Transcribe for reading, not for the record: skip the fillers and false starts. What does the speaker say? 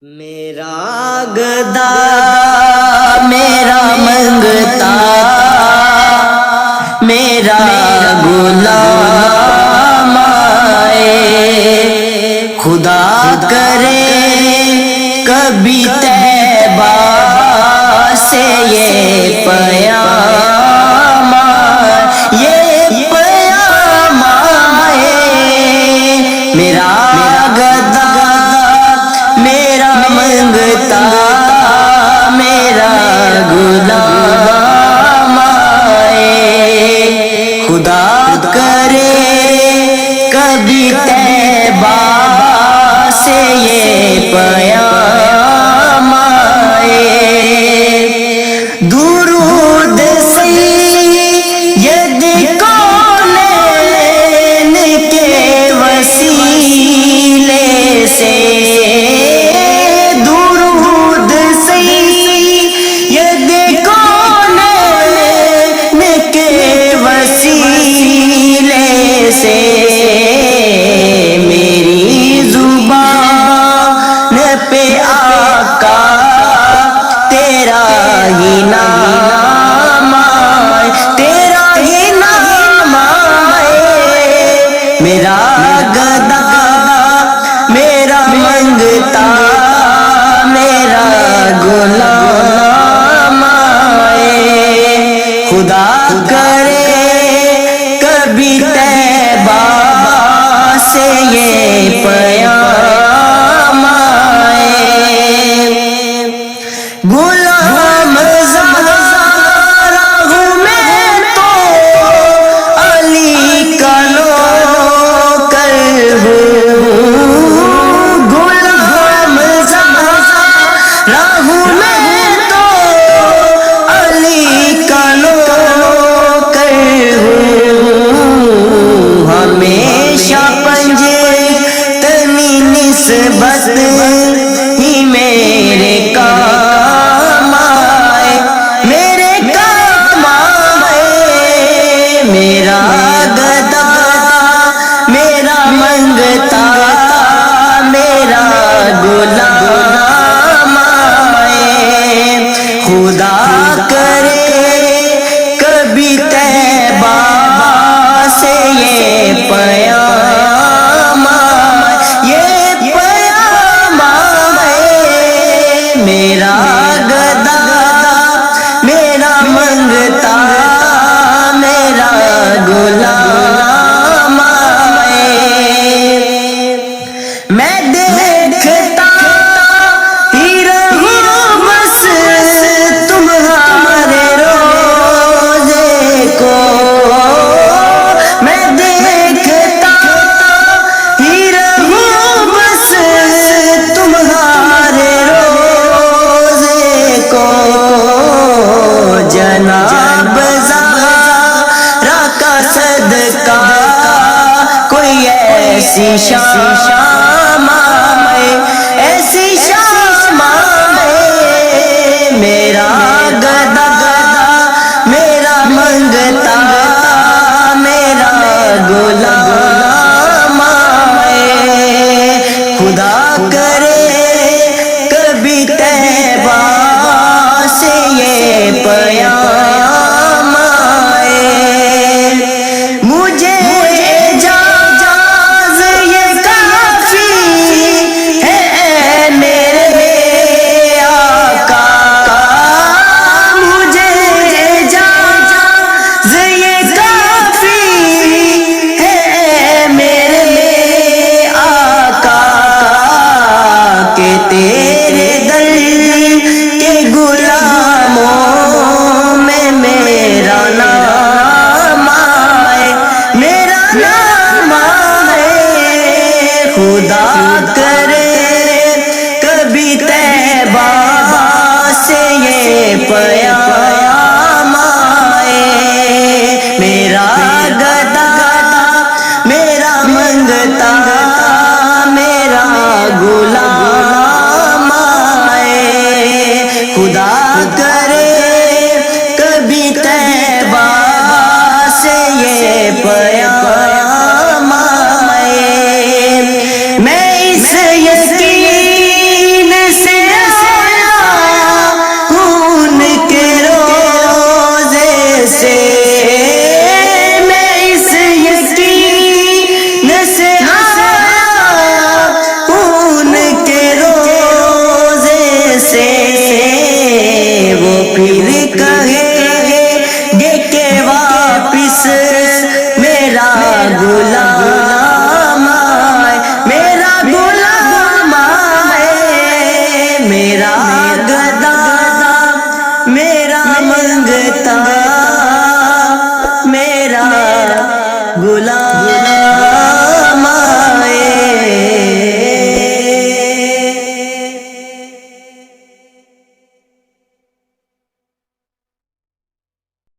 میرا گدا میرا منگتا میرا غلام آئے، خدا کرے کبھی طیبہ سے یہ پیام آئے، میرا گدا میرا منگتا میرا غلام آئے، خدا کرے کبھی طیبہ سے یہ پیام آئے، درود سید کونین کے وسیلے سے، درود سید کونین کے وسیلے سے، میری زبان پہ آقا تیرا ہی نام آئے، تیرا ہی نام آئے، میرا گدا میرا منگتا میرا غلام آئے، خدا کرے کبھی طیبہ سے یہ پیام آئے، غلام زہرا ہوں میں تو علی کا نوکر ہوں، غلام زہرا ہوں میں تو علی کا نوکر ہوں، ہمیشہ پنجتنی نسبت ہی میرے کام آئے، میرے کام آئے، میرا گدا میرا منگتا میرا غلام آئے، خدا کرے کبھی طیبہ سے یہ پیام آئے، یہ پیام آئے، میرا گدا میرا منگتا میرا غلام آئے، میں دیکھتا ہی رہوں بس تمہارے روزے کو، میں دیکھتا ہی رہوں بس تمہارے روزے کو، جناب زہرا کا صدقہ کوئی ایسی شام آئے، ایسی شام آئے، میرا گدا میرا منگتا میرا غلام آئے، خدا کرے کبھی طیبہ سے یہ پیام آئے، مجھے اجازت یہ کہا غلام